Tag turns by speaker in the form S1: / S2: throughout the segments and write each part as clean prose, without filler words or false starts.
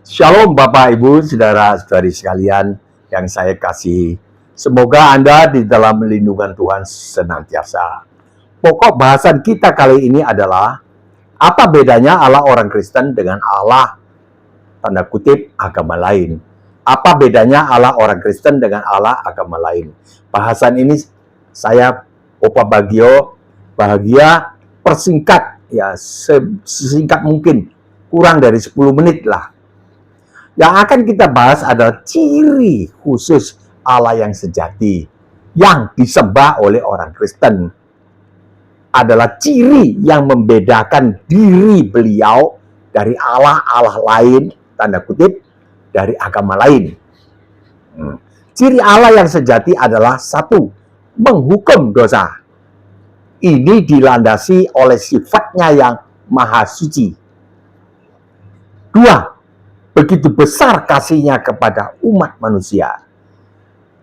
S1: Shalom Bapak Ibu, Saudara-saudari sekalian yang saya kasih. Semoga Anda di dalam lindungan Tuhan senantiasa. Pokok bahasan kita kali ini adalah apa bedanya Allah orang Kristen dengan Allah tanda kutip agama lain. Apa bedanya Allah orang Kristen dengan Allah agama lain. Bahasan ini saya Opa Bagio bahagia persingkat ya sesingkat mungkin, kurang dari 10 menit lah. Yang akan kita bahas adalah ciri khusus Allah yang sejati yang disembah oleh orang Kristen. Adalah ciri yang membedakan diri beliau dari Allah lain, tanda kutip, dari agama lain. Ciri Allah yang sejati adalah satu, menghukum dosa. Ini dilandasi oleh sifatnya yang maha suci. Dua, begitu besar kasihnya kepada umat manusia.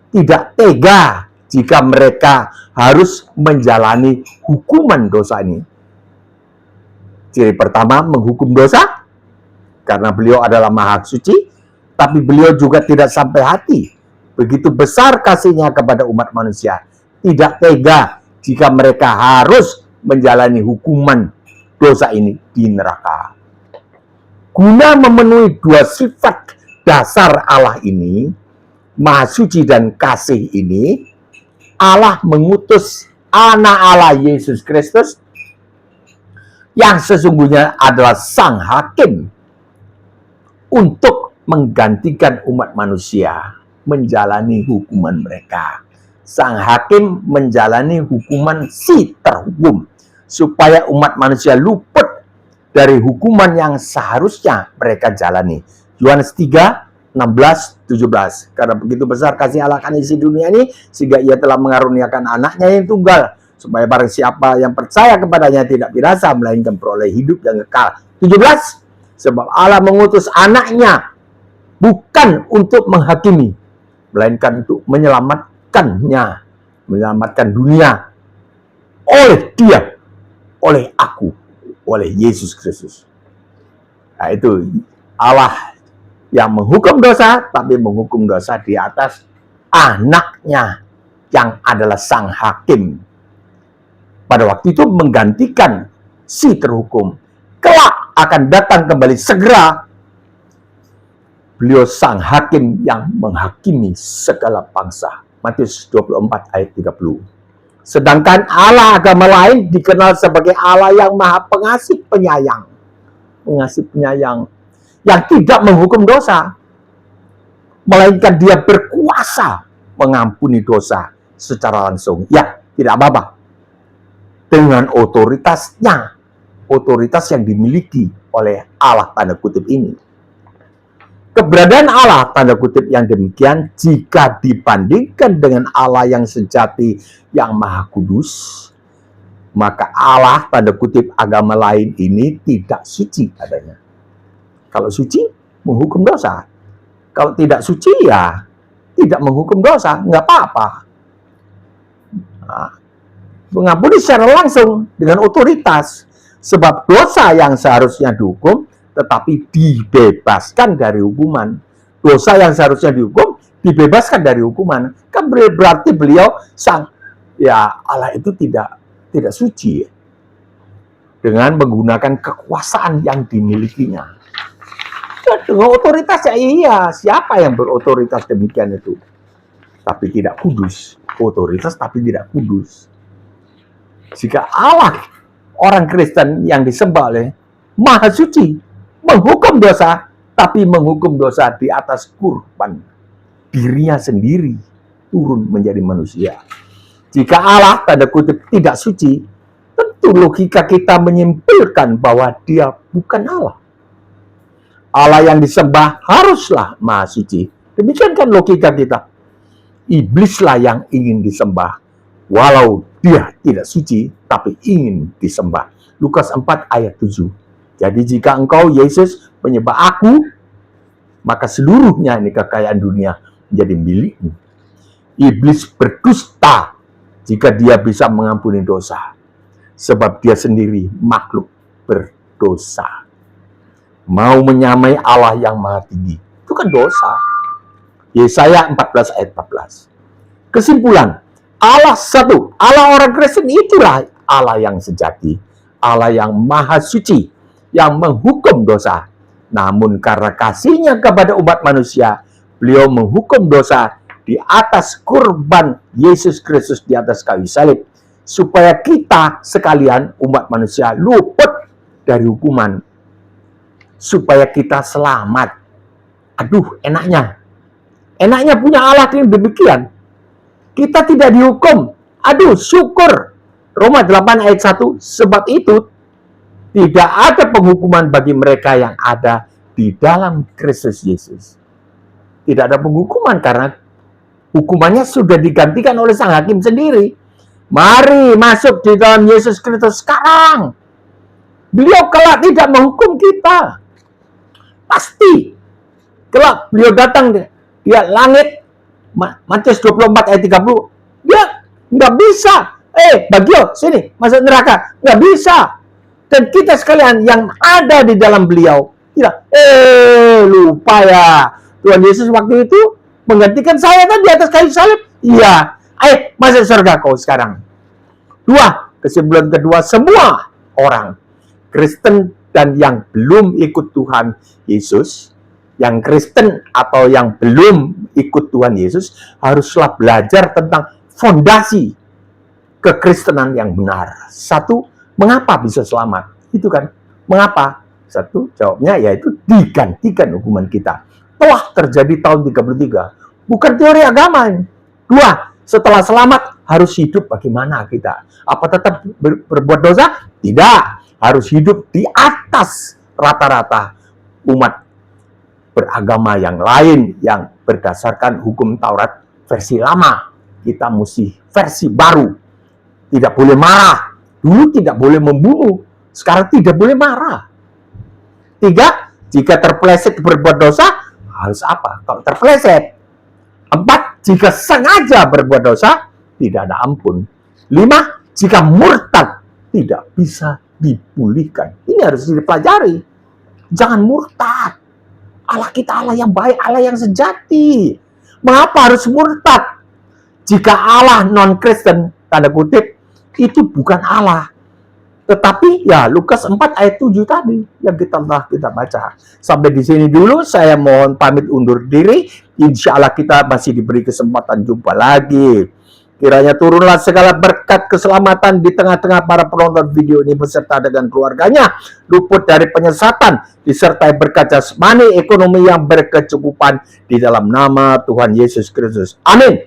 S1: Tidak tega jika mereka harus menjalani hukuman dosa ini. Ciri pertama, menghukum dosa. Karena beliau adalah maha suci, tapi beliau juga tidak sampai hati. Begitu besar kasihnya kepada umat manusia. Tidak tega jika mereka harus menjalani hukuman dosa ini di neraka. Guna memenuhi dua sifat dasar Allah ini, maha suci dan kasih ini, Allah mengutus anak Allah Yesus Kristus yang sesungguhnya adalah sang hakim untuk menggantikan umat manusia menjalani hukuman mereka. Sang hakim menjalani hukuman si terhukum supaya umat manusia luput dari hukuman yang seharusnya mereka jalani. Yohanes 3, 16, 17. Karena begitu besar kasih Allah akan isi dunia ini, sehingga ia telah mengaruniakan anaknya yang tunggal, supaya barang siapa yang percaya kepadanya tidak binasa, melainkan peroleh hidup yang kekal. 17. Sebab Allah mengutus anaknya bukan untuk menghakimi, melainkan untuk menyelamatkan dunia oleh dia, oleh aku, oleh Yesus Kristus. Nah, itu Allah yang menghukum dosa, tapi menghukum dosa di atas anaknya yang adalah sang hakim. Pada waktu itu menggantikan si terhukum. Kelak akan datang kembali segera beliau sang hakim yang menghakimi segala bangsa. Matius 24 ayat 30. Sedangkan Allah agama lain dikenal sebagai Allah yang maha pengasih penyayang. Pengasih penyayang. Yang tidak menghukum dosa. Melainkan dia berkuasa mengampuni dosa secara langsung. Ya, tidak apa-apa. Dengan otoritasnya. Otoritas yang dimiliki oleh Allah tanda kutip ini. Keberadaan Allah tanda kutip yang demikian jika dibandingkan dengan Allah yang sejati yang maha kudus, maka Allah tanda kutip agama lain ini tidak suci adanya. Kalau suci menghukum dosa, kalau tidak suci ya tidak menghukum dosa, nggak apa-apa. Nah, mengampuni secara langsung dengan otoritas, sebab dosa yang seharusnya dihukum tetapi dibebaskan dari hukuman. Dosa yang seharusnya dihukum dibebaskan dari hukuman. Kan berarti beliau sang ya Allah itu tidak suci dengan menggunakan kekuasaan yang dimilikinya. Ya, dengan otoritas ya iya, siapa yang berotoritas demikian itu? Tapi tidak kudus. Otoritas tapi tidak kudus. Jika Allah orang Kristen yang disembah oleh maha suci menghukum dosa, tapi menghukum dosa di atas kurban dirinya sendiri turun menjadi manusia. Jika Allah tanda kutip tidak suci, tentu logika kita menyimpulkan bahwa dia bukan Allah. Allah yang disembah haruslah maha suci. Demikian kan logika kita. Iblislah yang ingin disembah, walau dia tidak suci, tapi ingin disembah. Lukas 4 ayat 7. Jadi jika engkau Yesus menyembah aku, maka seluruhnya ini kekayaan dunia menjadi milikmu. Iblis berdusta jika dia bisa mengampuni dosa, sebab dia sendiri makhluk berdosa. mau menyamai Allah yang Maha Tinggi. Itu kan dosa. Yesaya 14 ayat 14. Kesimpulan, Allah satu. Allah orang Kristen itulah Allah yang sejati. Allah yang Maha Suci, yang menghukum dosa. Namun karena kasihnya kepada umat manusia, beliau menghukum dosa di atas kurban Yesus Kristus di atas kayu salib. Supaya kita sekalian umat manusia luput dari hukuman. Supaya kita selamat. Aduh, enaknya. Enaknya punya Allah yang demikian. Kita tidak dihukum. Aduh, syukur. Roma 8 ayat 1. Sebab itu, tidak ada penghukuman bagi mereka yang ada di dalam Kristus Yesus. Tidak ada penghukuman karena hukumannya sudah digantikan oleh sang hakim sendiri. Mari masuk di dalam Yesus Kristus sekarang. Beliau kelak tidak menghukum kita. Pasti. Kelak beliau datang dia langit. Matius 24 ayat 30. Dia nggak bisa. Bagio, sini, masuk neraka. Nggak bisa. Dan kita sekalian yang ada di dalam beliau. Tidak. Lupa ya. Tuhan Yesus waktu itu menggantikan saya kan di atas kayu salib. Iya. Ayo, masuk surga kau sekarang. 2. Kesimpulan kedua, semua orang Kristen dan yang belum ikut Tuhan Yesus, yang Kristen atau yang belum ikut Tuhan Yesus, haruslah belajar tentang fondasi kekristenan yang benar. 1, mengapa bisa selamat? Itu kan, mengapa? 1, jawabnya yaitu digantikan hukuman kita. Telah terjadi tahun 33. Bukan teori agama. 2, setelah selamat harus hidup bagaimana kita? Apa tetap berbuat dosa? Tidak. Harus hidup di atas rata-rata umat beragama yang lain yang berdasarkan hukum Taurat versi lama. Kita mesti versi baru. Tidak boleh marah. Dulu tidak boleh membunuh. Sekarang tidak boleh marah. 3, jika terpeleset berbuat dosa, harus apa? Kalau terpeleset. 4, jika sengaja berbuat dosa, tidak ada ampun. 5, jika murtad, tidak bisa dipulihkan. Ini harus dipelajari. Jangan murtad. Allah kita Allah yang baik, Allah yang sejati. Mengapa harus murtad? Jika Allah non-Kristen, tanda kutip, itu bukan Allah. Tetapi ya Lukas 4 ayat 7 tadi yang kita baca. Sampai di sini dulu, saya mohon pamit undur diri. Insya Allah kita masih diberi kesempatan jumpa lagi. Kiranya turunlah segala berkat keselamatan di tengah-tengah para penonton video ini beserta dengan keluarganya, luput dari penyesatan, disertai berkat jasmani ekonomi yang berkecukupan di dalam nama Tuhan Yesus Kristus. Amin.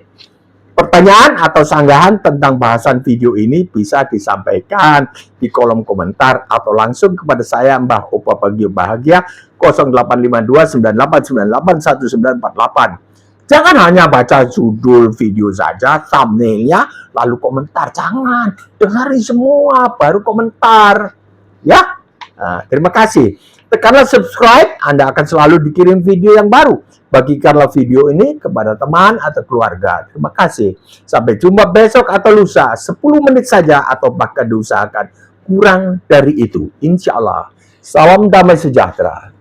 S1: Pertanyaan atau sanggahan tentang bahasan video ini bisa disampaikan di kolom komentar atau langsung kepada saya Mbah Opa Bagio Bahagia 085298981948. Jangan hanya baca judul video saja, thumbnailnya, lalu komentar. Jangan, dengarin semua, baru komentar. Ya, terima kasih. Tekanlah subscribe, Anda akan selalu dikirim video yang baru. Bagikanlah video ini kepada teman atau keluarga. Terima kasih. Sampai jumpa besok atau lusa, 10 menit saja atau bahkan diusahakan kurang dari itu. Insya Allah. Salam damai sejahtera.